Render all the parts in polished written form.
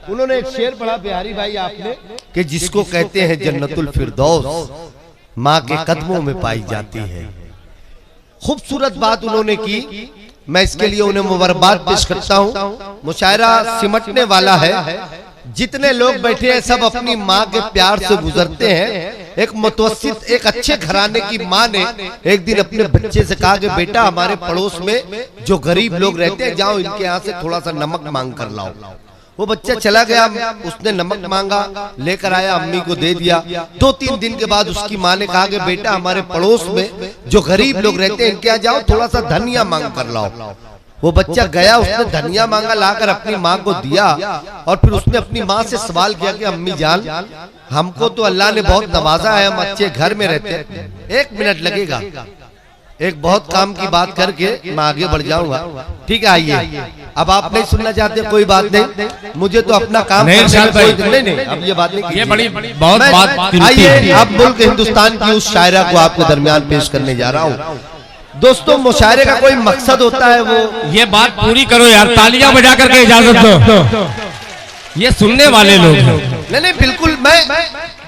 उन्होंने एक शेर पढ़ा बिहारी भाई आपने कि जिसको कहते हैं जन्नतुल फिरदौस माँ के कदमों में पाई जाती है। खूबसूरत बात उन्होंने की, मैं इसके लिए उन्हें मुबारकबाद पेश करता हूँ। मुशायरा सिमटने वाला है, जितने लोग बैठे हैं सब अपनी माँ के प्यार से गुजरते हैं। एक मुतवस्सित एक अच्छे घराने की माँ ने एक दिन अपने बच्चे से कहा कि बेटा हमारे पड़ोस में जो गरीब लोग रहते हैं जाओ इनके यहाँ से थोड़ा सा नमक मांग कर लाओ। वो बच्चा चला गया, उसने नमक मांगा, लेकर आया, अम्मी को दे दिया। 2-3 दिन के बाद उसकी माँ ने कहा कि बेटा हमारे पड़ोस में जो गरीब लोग रहते हैं इनके यहाँ जाओ थोड़ा सा धनिया मांग कर लाओ। वो बच्चा गया, उसने धनिया मांगा, लाकर अपनी माँ को दिया और फिर उसने अपनी माँ से सवाल किया कि अम्मी जान हमको तो अल्लाह ने बहुत नवाजा है, हम अच्छे घर में रहते हैं, 1 मिनट लगेगा, एक बहुत काम की बात करके मैं आगे बढ़ जाऊंगा। ठीक है आइए, अब आप नहीं सुनना चाहते कोई बात नहीं, मुझे तो अपना काम नहीं, अब ये बात नहीं, ये बड़ी बहुत बात। आइए अब मुल्क हिंदुस्तान की उस शायरा को आपके दरमियान पेश करने जा रहा हूँ। दोस्तों मुशायरे का कोई मकसद होता है, वो ये बात पूरी करो यार, तालियां बजा करके इजाजत दो, ये सुनने वाले लोग। नहीं बिल्कुल, मैं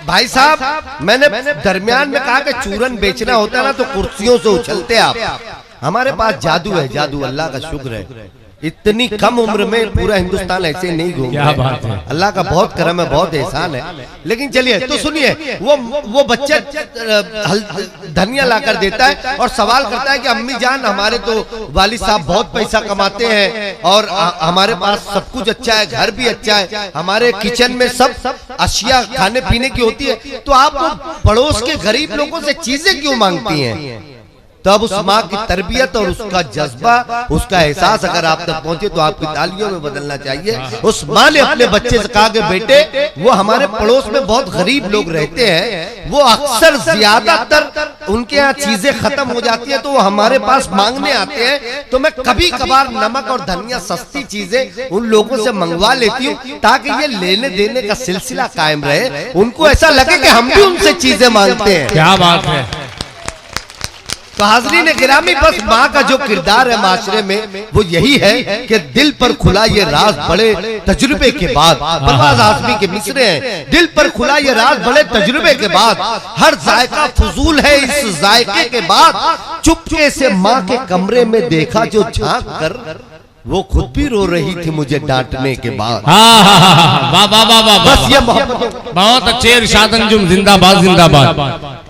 भाई साहब मैंने दरमियान में कहा कि चूरन बेचना होता है ना तो कुर्सियों से उछलते आप। हमारे पास जादू है, जादू, अल्लाह का शुक्र है, इतनी कम उम्र में पूरा हिंदुस्तान ऐसे नहीं घूम। क्या बात है, अल्लाह का बहुत करम है, बहुत एहसान है। लेकिन चलिए तो सुनिए, वो बच्चा धनिया लाकर देता है और सवाल करता है कि अम्मी जान हमारे तो वालिद साहब बहुत पैसा कमाते हैं और हमारे पास सब कुछ अच्छा है, घर भी अच्छा है, हमारे किचन में सब अशिया खाने पीने की होती है, तो आप पड़ोस के गरीब लोगों से चीजें क्यों मांगती हैं? तब उस माँ की तरबियत और उसका जज्बा, उसका एहसास अगर आप तक पहुंचे तो आपकी तालियों में बदलना चाहिए। उस माँ ने अपने बच्चे से कहा कि बेटे वो हमारे पड़ोस में बहुत गरीब लोग रहते हैं, वो अक्सर ज्यादातर उनके यहाँ चीजें खत्म हो जाती है तो वो हमारे पास मांगने आते हैं, तो मैं कभी कभार नमक और धनिया सस्ती चीजें उन लोगों से मंगवा लेती हूँ ताकि ये लेने देने का सिलसिला कायम रहे, उनको ऐसा लगे कि हम भी उनसे चीजें मांगते हैं। क्या बात है। तो हाज़रीन गिरामी, बस माँ का जो किरदार है माशरे में वो यही है कि दिल पर खुला ये राज बड़े तजुर्बे के बाद, परवाज़ आज़मी के मिसरे हैं, दिल पर खुला ये राज बड़े तजुर्बे के बाद, हर जायका फजूल है इस जायके के बाद, चुपके से माँ के कमरे में देखा जो झांक कर, वो खुद भी रो रही थी मुझे डांटने के बाद। बस ये बहुत अच्छे इरशाद अंजुम, जिंदाबाद जिंदाबाद।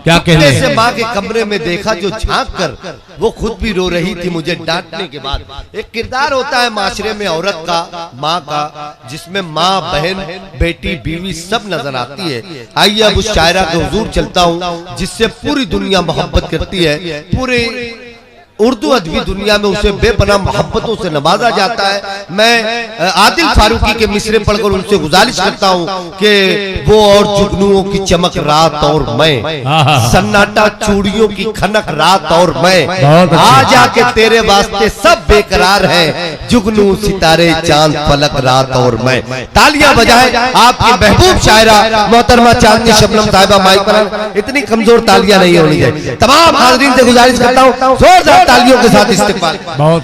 क्या कहने से माँ के कमरे में देखा जो झांक कर, वो खुद भी रो रही थी मुझे डांटने के बाद। एक किरदार होता है माशरे में औरत का, माँ का, जिसमें माँ, बहन, बेटी, बीवी सब नजर आती है। आइए अब उस शायरा के हुजूर चलता हूँ जिससे पूरी दुनिया मोहब्बत करती है, पूरे उर्दू अदबी दुनिया में उसे बेपनाह मोहब्बतों से नवाजा जाता है। मैं आदिल फारूकी के मिसरे पढ़कर उनसे गुजारिश करता हूँ कि वो और जुगनुओं की चमक रात और मैं, सन्नाटा चूड़ियों की खनक रात और मैं, आ जाके तेरे वास्ते सब बेकरार है, जुगनू सितारे चांद फलक रात और मैं। तालियां बजाएं आपकी महबूब शायरा मोहतरमा चांदनी शबनम साहिबा माइक पर। इतनी कमजोर तालियां नहीं होनी चाहिए। तमाम हाज़रीन से गुजारिश करता हूँ जोरदार तालियों के साथ इस्तेमाल। बहुत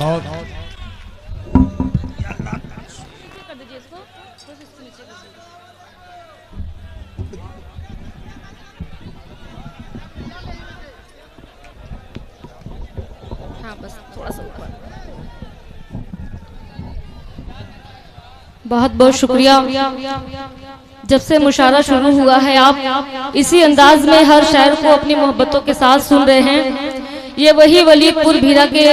बहुत बहुत शुक्रिया। जब से मुशायरा शुरू हुआ है आप इसी अंदाज में हर शायर को अपनी मोहब्बतों के साथ सुन रहे हैं। ये वही वलीदपुर भीरा के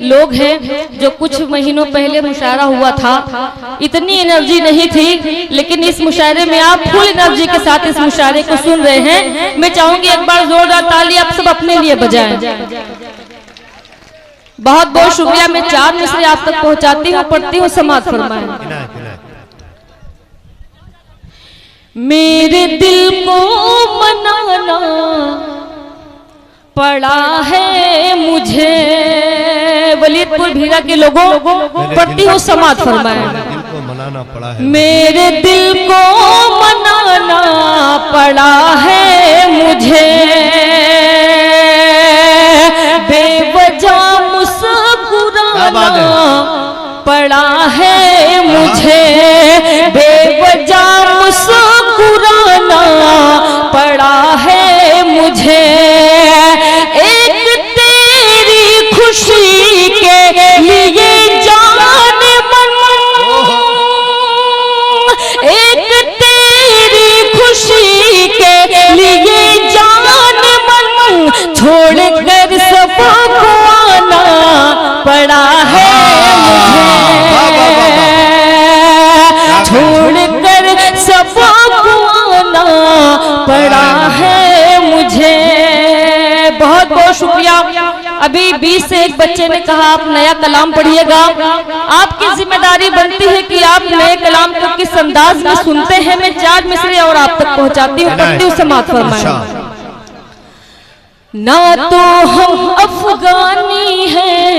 लोग हैं जो कुछ महीनों पहले मुशायरा हुआ था, इतनी एनर्जी नहीं थी, लेकिन इस मुशायरे में आप फुल एनर्जी के साथ इस मुशायरे को सुन रहे हैं। मैं चाहूंगी एक बार जोरदार ताली आप सब अपने लिए बजाएं। बहुत बहुत शुक्रिया। मैं 4 मिसरे आप तक पहुंचाती हूँ, पढ़ती हूँ, समाअत फरमाएं। मेरे दिल को मनाना पड़ा है मुझे, वलीदपुर भीरा के लोगों, पढ़ती हूँ, समाअत फरमाएं। मेरे दिल को मनाना पड़ा है मुझे, बेवजह मुस्कुराना पड़ा है मुझे, बेवजह छोड़ कर सबको आना पड़ा है मुझे, छोड़ कर सबको आना पड़ा है मुझे। बहुत बहुत शुक्रिया। अभी 20 से एक बच्चे ने कहा आप नया कलाम पढ़िएगा। आपकी जिम्मेदारी बनती है कि आप नए कलाम को किस अंदाज में सुनते हैं। मैं 4 मिसरे और आप तक पहुंचाती हूँ, पढ़ती हूँ, समाप्त फरमाएं। ना तो हम अफगानी हैं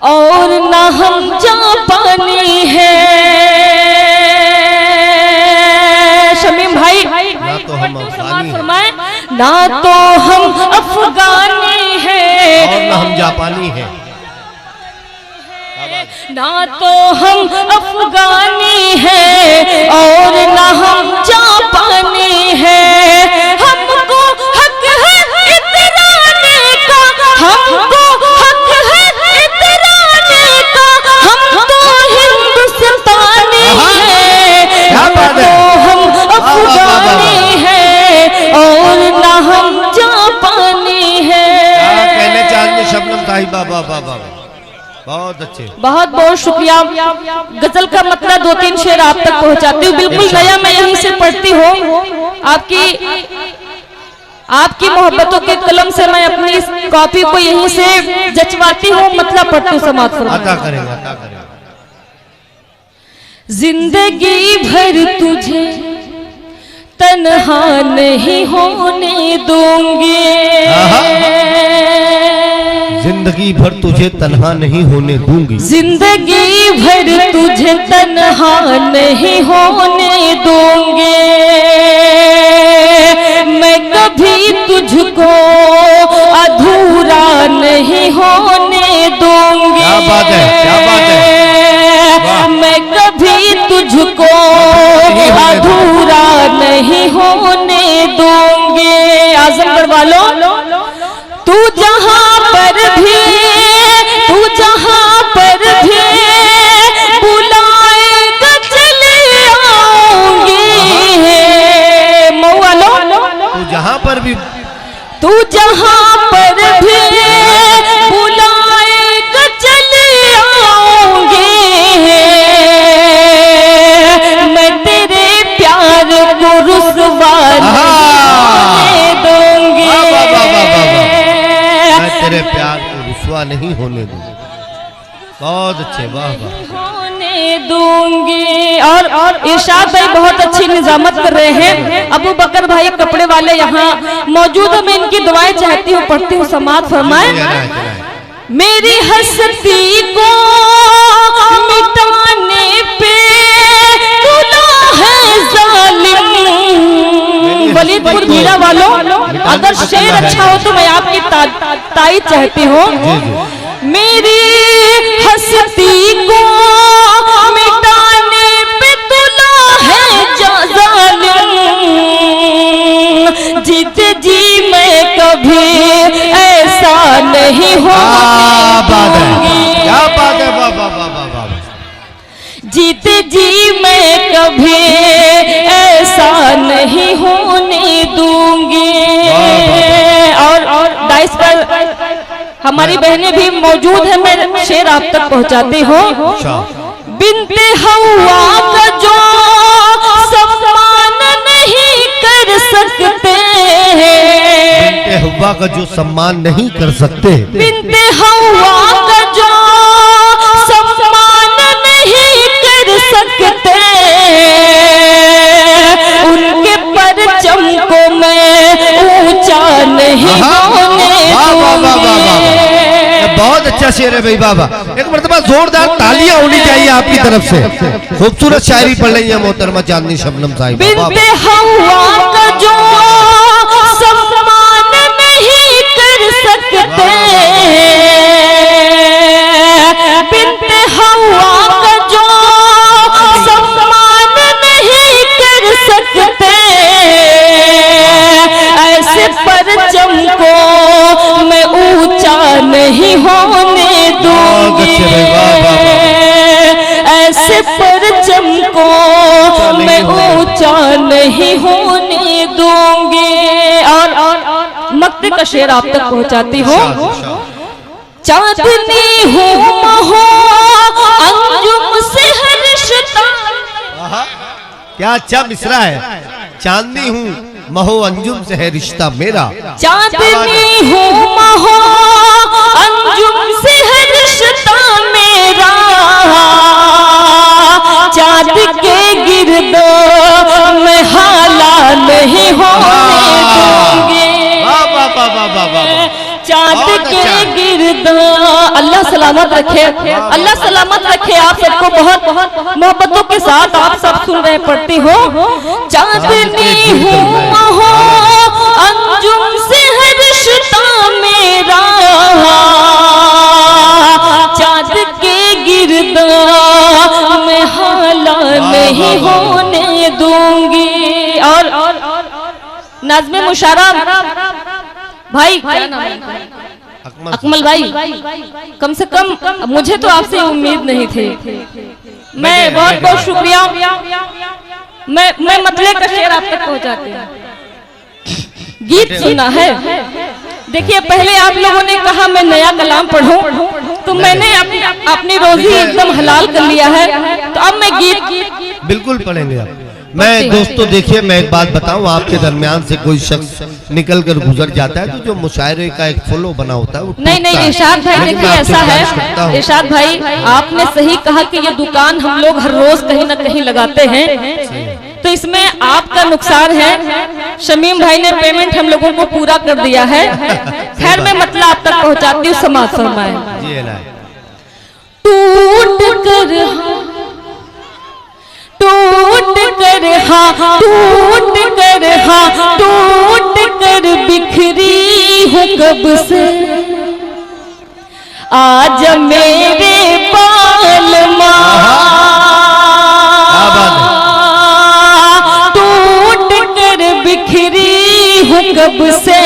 और ना हम जापानी हैं। शमीम भाई ना तो हम अफगानी फरमाएं, ना तो हम अफगानी हैं और ना हम जापानी हैं, ना तो हम अफगानी हैं और ना हम जापानी हैं। हमको हक है इतराने का, हमको हक है इतराने का, हम तो हिंदुस्तानी हैं। ना तो हम अफगानी हैं और ना हम जापानी हैं। कहने चाहिए शबनम साहिबा, बाबा बहुत अच्छे, बहुत बहुत शुक्रिया। गजल का मतलब 2-3 शेर आप तक पहुंचाती हूँ, बिल्कुल नया मैं यहीं से पढ़ती हूँ। आपकी मोहब्बतों के कलम से मैं अपनी इस कॉपी को यहीं से जचवाती हूँ, मतलब पढ़ती हूँ, समाप्त करूँ। अता करेंगे, अता करेंगे। जिंदगी भर तुझे तन्हा नहीं होने दूंगी, जिंदगी भर तुझे तन्हा नहीं होने दूंगी, जिंदगी भर तुझे तन्हा नहीं होने दूंगी। मैं कभी तुझको अधूरा नहीं होने दूंगी। क्या बात है, क्या बात है। मैं कभी तुझको अधूरा नहीं होने दूंगी। आजमगढ़ वालों, तू जहां पर भी, तू जहां पर भी बुलाएगा चले आऊंगी। मऊ वालों, तू जहां पर भी, तू जहां पर भी बुलाएगा चले आऊंगी। मैं तेरे प्यार को रुसवा नहीं दूंगी, मैं तेरे प्यार को रुसवा नहीं होने दूंगी। बहुत अच्छे, वाह वाह। होने दूंगी। और इरशाद भाई बहुत अच्छी निजामत कर रहे हैं। अबू बकर भाई कपड़े वाले यहाँ मौजूद है, मैं इनकी दुआएं चाहती हूँ, पढ़ती हूँ, समाप्त फरमाएं। मेरी हस्ती को मिटाने पे तुला है जालिम। वलीदपुर मीरा वालों, अगर शेर अच्छा हो तो मैं आपकी ताईद चाहती हूँ। मेरी हस्ती को मिटाने पे तुला है जालिम। जीते जी मैं कभी ऐसा नहीं होऊंगी। क्या बात है, वाह वाह वाह वाह। जीते जी मैं कभी ऐसा नहीं होने दूंगी। और डाइस पर हमारी बहनें भी मौजूद है, मैं शेर आप तक पहुंचाती हूँ। बिनते हवा का जो सम्मान नहीं कर सकते, बिनते हवा का जो सम्मान नहीं कर सकते, बिनते हवा का जो सम्मान नहीं कर सकते, उनके परचम को मैं ऊंचा नहीं होने दूंगी। बहुत अच्छा शेर है भाई बाबा। एक मरतबा जोरदार तालियां होनी चाहिए आपकी तरफ से। खूबसूरत शायरी पढ़ रही है मोहतरमा चांदनी शबनम साहिबा। बिनते हवा का जो सम्मान नहीं कर सकते, बिनते हवा का जो सम्मान नहीं कर सकते, ऐसे परचम को मैं ऊंचा नहीं होने दूंगी। ऐसे परचम को मैं ऊंचा नहीं होने दूंगी। और मसले का शेर आप तक पहुंचाती हूँ। चांदनी हूँ महो अंजुम से है रिश्ता। क्या अच्छा मिसरा है। चांदनी हूँ महो अंजुम से है रिश्ता मेरा। चांदनी हूँ महो अंजुम से है रिश्ता मेरा। चांद के गिरदो में हाला नहीं होने दूंगी। चांद के गिरदो। अल्लाह सलामत रखे, अल्लाह सलामत रखे आप सबको। बहुत बहुत मोहब्बतों के साथ आप सब सुन रहे पढ़ती हो। चांदनी हूँ महो अंजुम से है रिश्ता मेरा। चांद के गिरदो में हाला नहीं होने दूंगी। और नाज़्मे मुशारा भाई, क्या नाम है? अकमल भाई, कम से कम मुझे तो आपसे उम्मीद नहीं थी। मैं बहुत बहुत शुक्रिया। मैं मतले का शेर आप तक पहुंचाती हूँ। गीत सुना है। देखिए, पहले आप लोगों ने कहा मैं नया कलाम पढ़ूं, तो मैंने अपनी रोजी एकदम हलाल कर लिया है। तो अब मैं गीत बिल्कुल पढ़ेंगे आप। मैं दोस्तों देखिए, मैं एक बात बताऊं, आपके दरमियान से कोई शख्स निकल कर गुजर जाता है तो जो मुशायरे का एक फ्लो बना होता है वो नहीं इरशाद भाई, देखिए ऐसा है इरशाद भाई, आपने सही कहा कि ये दुकान हम लोग हर रोज कहीं ना कहीं लगाते हैं, तो इसमें आपका नुकसान है। शमीम भाई ने पेमेंट हम लोगों को पूरा कर दिया है। खैर, मैं मतलब आप तक पहुंचाती हूँ। समाज फरमाए। टूट कर बिखरी हूँ कब से। आज मेरे बाल टूट कर बिखरी हूँ कब से।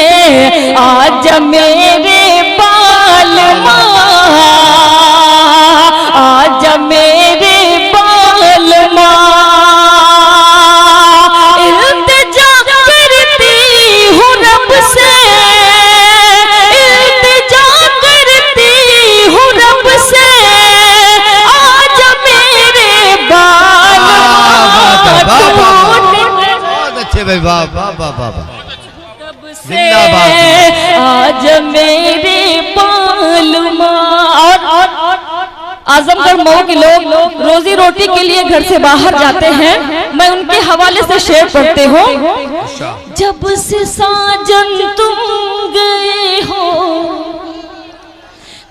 आज मेरे बाल आज मेरे वाह वाह वाह वाह, आज मेरे बालमा। और आजमगढ़ मऊ के लोग रोजी रोटी के लिए घर से बाहर जाते हैं। मैं उनके हवाले से शेर पढ़ते हो। जब से साजन तुम गए हो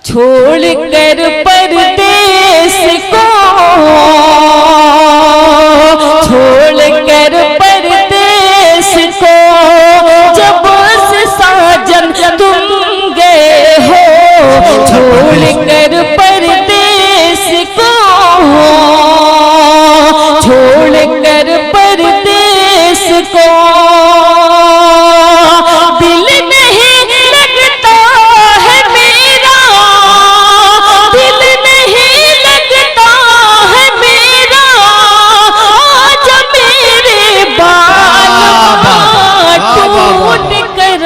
छोड़ कर परदेस को, छोड़ कर परदेस को। जब से साजन तुम गए हो छोड़ कर परदेस को, छोड़ कर परदेस को। दिल नहीं लगता है मेरा, दिल नहीं लगता है मेरा। आज मेरे बाल टूट कर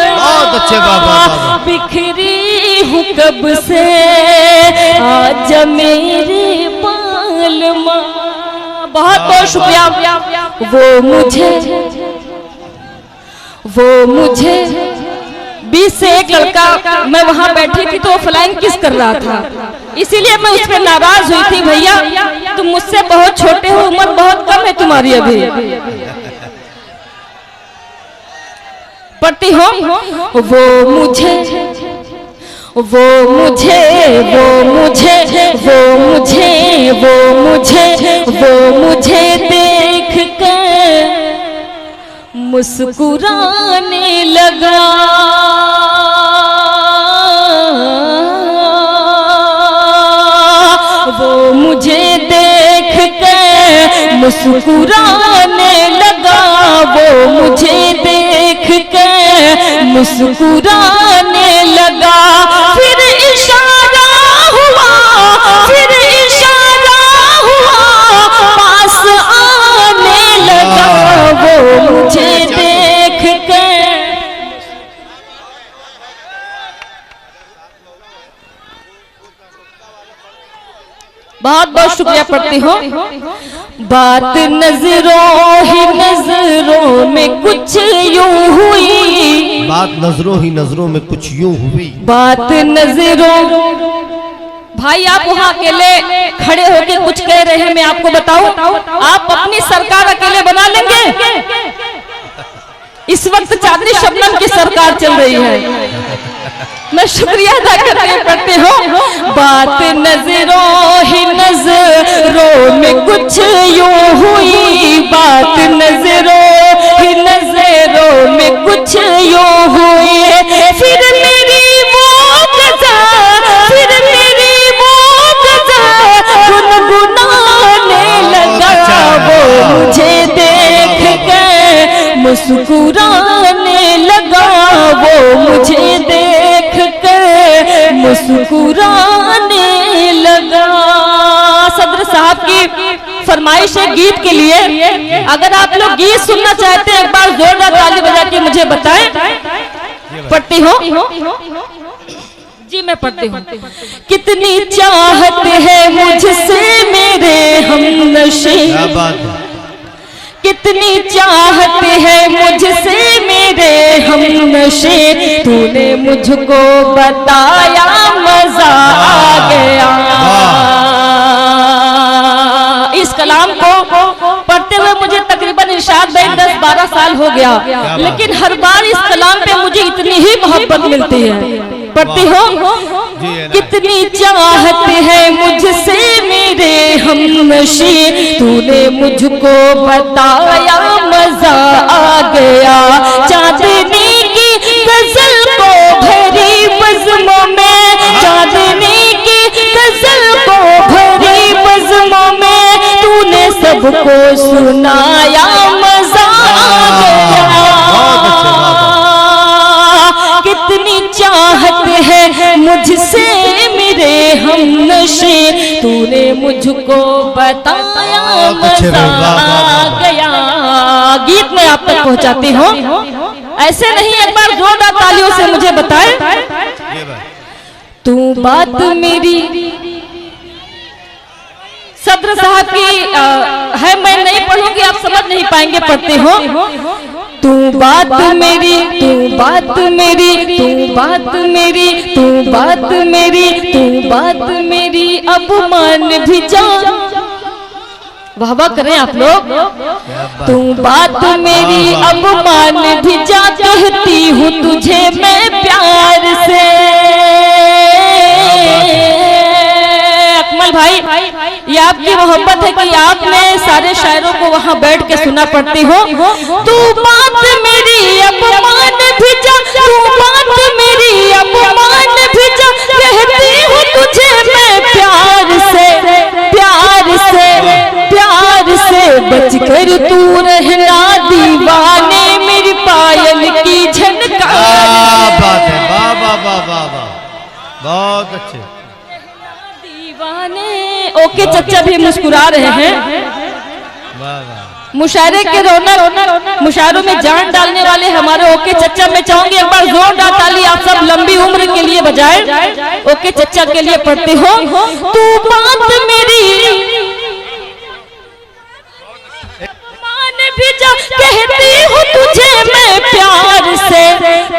बिखरी हूँ कब से। आज मेरे बाल बहुत बहुत शुक्रिया। वो मुझे 20 से एक लड़का, मैं वहां बैठी थी तो वो फ्लाइंग किस कर रहा था, इसीलिए मैं उस पर नाराज हुई थी। भैया तुम मुझसे बहुत छोटे हो, उम्र बहुत कम है तुम्हारी अभी। पढ़ती हो। वो मुझे वो मुझे वो मुझे वो मुझे वो मुझे वो मुझे देख कर मुस्कुराने लगा। वो मुझे देख कर मुस्कुराने लगा। वो मुझे देख कर मुस्कुराने लगा। फिर इशारा हुआ, फिर इशारा हुआ, पास आने लगा। वो मुझे देख कर पढ़ती हूँ। बात नजरों ही नजरों में कुछ यूं हुई, बात नजरों ही नजरों में कुछ यूं हुई, बात नजरों। भाई आप वहाँ अकेले खड़े होकर कुछ कह रहे हैं, मैं आपको बताऊं, आप अपनी सरकार अकेले बना लेंगे? इस वक्त चांदनी शबनम की सरकार चल रही है। मैं शुक्रिया अदा करके पढ़ती हूँ। बात नजरों ही नजरों में कुछ यूं हुई, बात नजरों ही नजरों में कुछ यूं हुई, फिर मेरी वो गज़ा, फिर मेरी वो गज़ा गुनगुनाने लगा, वो मुझे देख के मुस्कुराने लगा, वो मुझे देख कर मुस्कुराने लगा। सदर साहब की फरमाइश है गीत के लिए, अगर आप लोग गीत सुनना चाहते हैं एक बार जोरदार ताली बजा के मुझे बताएं। पढ़ती हूँ जी, मैं पढ़ती हूँ। कितनी चाहत है मुझसे मेरे हमनशे, कितनी चाहत है मुझसे मेरे हमनशे, तूने मुझको बताया मजा आ गया। इस कलाम को पढ़ते हुए मुझे तकरीबन इरशाद भाई 10-12 साल हो गया, लेकिन हर बार इस कलाम पे मुझे इतनी ही मोहब्बत मिलती है। पढ़ती हूँ। कितनी चाहत है मुझसे मेरे हमनशे, तूने मुझको बताया मजा आ गया। चांदनी की गजल को भरी बज़्मों में, चांदनी की गजल को भरी बज़्मों में, तूने सबको सुनाया मजा आ गया। कितनी चाहत है मुझसे मेरे हमनशे, तूने मुझको बताया मजा आ गया। गीत में आप तक पहुंचाती हूँ, ऐसे नहीं, एक बार जोरदार तालियों से मुझे बताए। तू बात मेरी सदर साहब की है, मैं नहीं पढ़ूंगी, आप समझ नहीं पाएंगे। पढ़ते हो। तू बात मेरी, तू बात मेरी, तू बात मेरी, तू बात मेरी, तू बात मेरी, अब मान भी जा। वाह वाह करें आप लोग। तू बात मेरी अब मान भी जा, कहती हूँ तुझे मैं प्यार से। अकमल भाई, ये आपकी मोहब्बत है कि आपने सारे शायरों को वहाँ बैठ के सुना। पड़ती हो। तू बात मेरी अब मान भी जा, तू बात मेरी अब मान भी जा, कहती हूँ तुझे मैं प्यार से, प्यार से, प्यार से। बचकर तू रहना दीवाने मेरी पायल की झनकार। बात है, वाह वाह वाह वाह वाह, बहुत अच्छे। दीवाने। ओके चचा भी मुस्कुरा रहे हैं। मुशायरे के रौनक, मुशायरों में जान डालने वाले हमारे ओके चचा, मैं चाहूंगी एक बार जोरदार ताली आप सब लंबी उम्र के लिए बजाएं। ओके चचा के लिए पढ़ती हो। तू बात मेरी मान भी जा, कहती हूँ तुझे मैं प्यार से,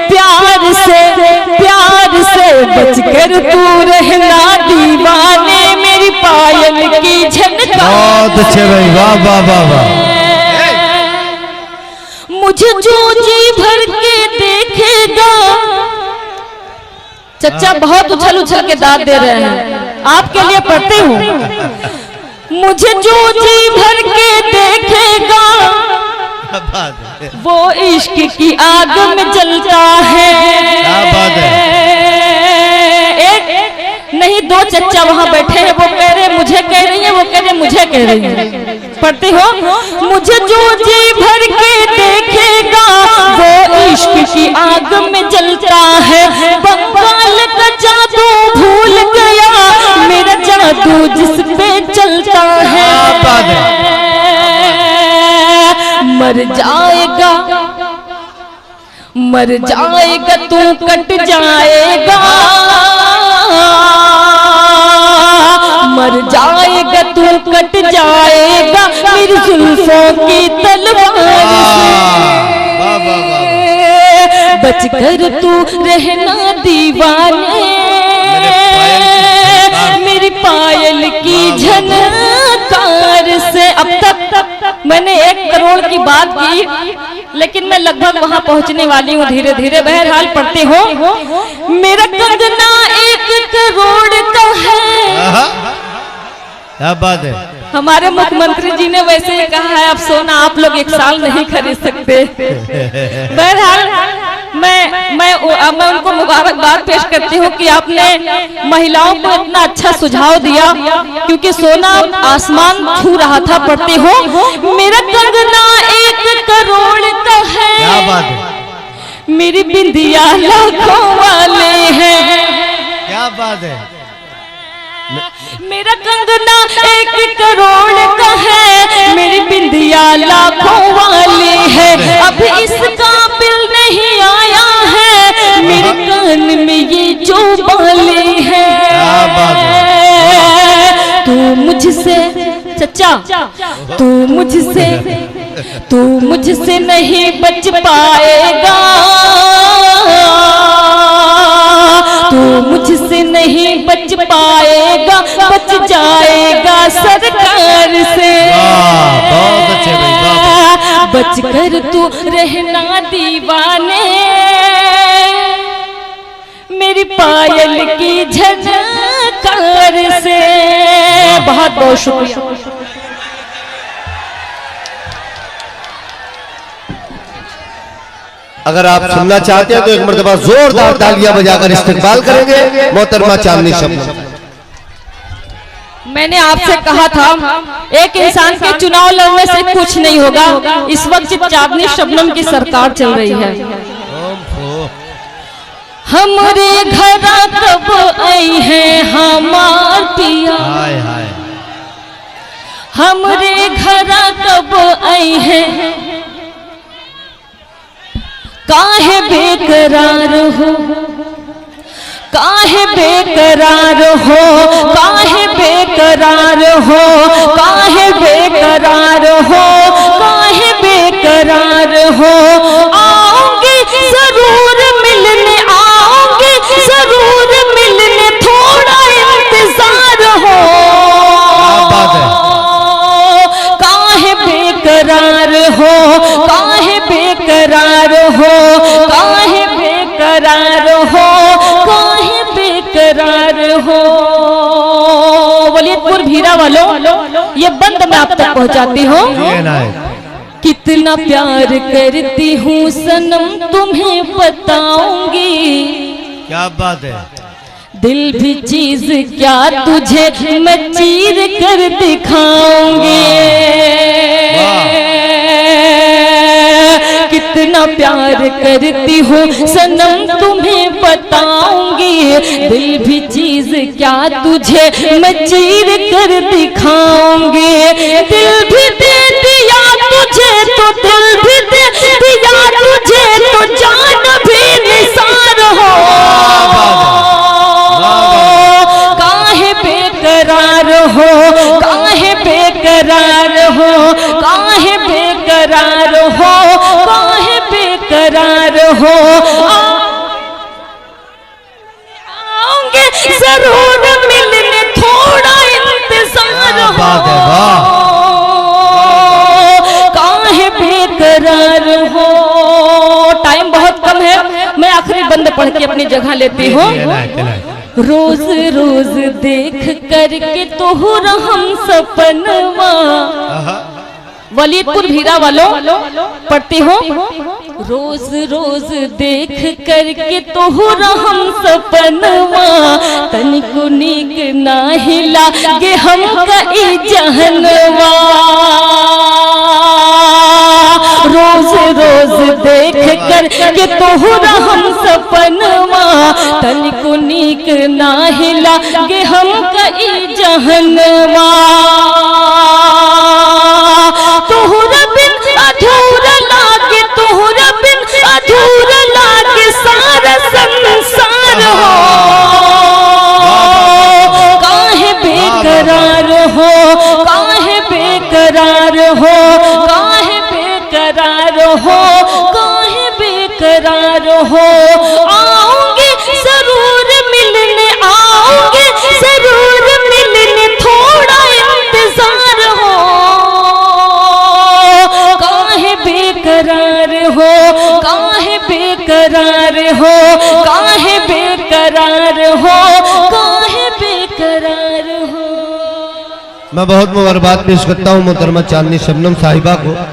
प्यार से, प्यार से। बचकर तू रहना दीवाने मेरी पायल की झनकार। बहुत अच्छे भाई, वाह वाह वाह वाह। मुझे जो जी भर के देखेगा। चचा बहुत उछल उछल के दाद दे रहे हैं, आपके लिए पढ़ती हूँ। मुझे जो जी भर के देखेगा, वो इश्क की आग में जलता है। एक नहीं दो चचा वहाँ बैठे हैं, वो कह रहे मुझे कह रही है, वो कह रहे मुझे कह रही है। पढ़ती हो। मुझे जो जी भर के देखेगा, वो इश्क की आग में जलता है। बंगाल का जादू भूल गया, मेरा जादू जिस पे चलता है। मर जाएगा, मर जाएगा तू कट जाएगा, मर जाएगा तू, कट जाएगा मेरी जुल्फों की तलवार से। बच कर तू रहना दीवाने, मेरी पायल की झनकार से। अब तक मैंने 1 करोड़ की बात की, लेकिन मैं लगभग वहां पहुंचने वाली हूँ धीरे धीरे। बहरहाल पढ़ते हो, मेरा कंगना 1 करोड़ का है। क्या बात है। हमारे मुख्यमंत्री जी ने वैसे ही कहा है, अब सोना आप लोग 1 साल नहीं खरीद सकते। बहरहाल मैं उनको मुबारकबाद पेश करती हूँ कि आपने महिलाओं को इतना अच्छा सुझाव दिया, क्योंकि सोना आसमान छू रहा था। पढ़ते हो, मेरा कंगना 1 करोड़ का है। क्या बात है। मेरी बिंदिया लाखों वाले हैं। क्या बात है। मेरा कंगना 1 करोड़ का है, मेरी बिंदिया लाखों वाली है। अब इसका बिल नहीं आया है, मेरे कान में ये जो बाले हैं। तू मुझसे चचा, तू मुझसे नहीं बच पाएगा, तू मुझसे नहीं बच पाएगा, बच जाएगा सरकार से। बहुत अच्छे भाई। बच कर तू रहना दीवाने, मेरी पायल की झनकार से। बहुत बहुत शुक्रिया। अगर आप सुनना चाहते हैं तो एक मर्तबा जोरदार तालियां बजाकर इस्तकबाल करेंगे मोहतरमा चांदनी शबनम। मैंने आपसे कहा था, एक इंसान के चुनाव लड़ने से कुछ नहीं होगा। इस वक्त चांदनी शबनम की सरकार चल रही है। हमारे घर कब आई है हमार पिया, हमारे घर कब आई है, काहे बेकरार हो, काहे बेकरार हो, काहे बेकरार हो, काहे बेकरार हो, काहे बेकरार हो। आओगे जरूर मिलने, आओगे जरूर मिलने, थोड़ा इंतजार हो। काहे बेकरार हो, काहे बेकरार हो, काहे बेकरार हो, काहे बेकरार हो। वलीदपुर भीरा वालों, ये बंद मैं आप तक पहुंचाती हूँ। कितना प्यार करती हूँ सनम तुम्हें बताऊंगी। क्या बात है। दिल भी चीज क्या तुझे मैं चीर कर दिखाऊंगी। कितना प्यार करती हूँ सनम तुम्हें बताऊंगी, दिल भी चीज क्या तुझे मैं चीर कर दिखाऊंगी। दिल भी दे दिया तुझे तो, दिल भी दे दिया तुझे तो, जान भी निसार हो। काहे बेकरार हो, काहे बेकरार हो, काहे बेकरार हो, काहे बेकरार हो। आऊंगे जरूर मिलने, थोड़ा इंतजार हो। काहे बेकरार हो। टाइम बहुत कम है, मैं आखिरी बंद पढ़ के अपनी जगह लेती हूँ। रोज रोज देख करके तोहरा हम सपनवा। वलीदपुर भीरा वालों पढ़ती हो, रोज रोज देख करके तोहरा हम सपनवा, तनिको नीक नाही लागे हमका ई जहनवा। रोज रोज देख करके तोहरा हम सपनवा, तनिको नीक नाही लागे हमका ई जहनवा। तोहरा बिन अधूरा लागे, तोहरा बिन अधूरा लागे सारा संसार हो। काहे बेकरार हो, काहे बेकरार हो। आऊंगी जरूर मिलने, आऊंगी जरूर मिलने, थोड़ा इंतजार हो। काहे बेकरार हो, काहे बेकरार हो, काहे बेकरार हो, काहे बेकरार हो। मैं बहुत मुबारकबाद पेश करता हूँ मोहतरमा चांदनी शबनम साहिबा को।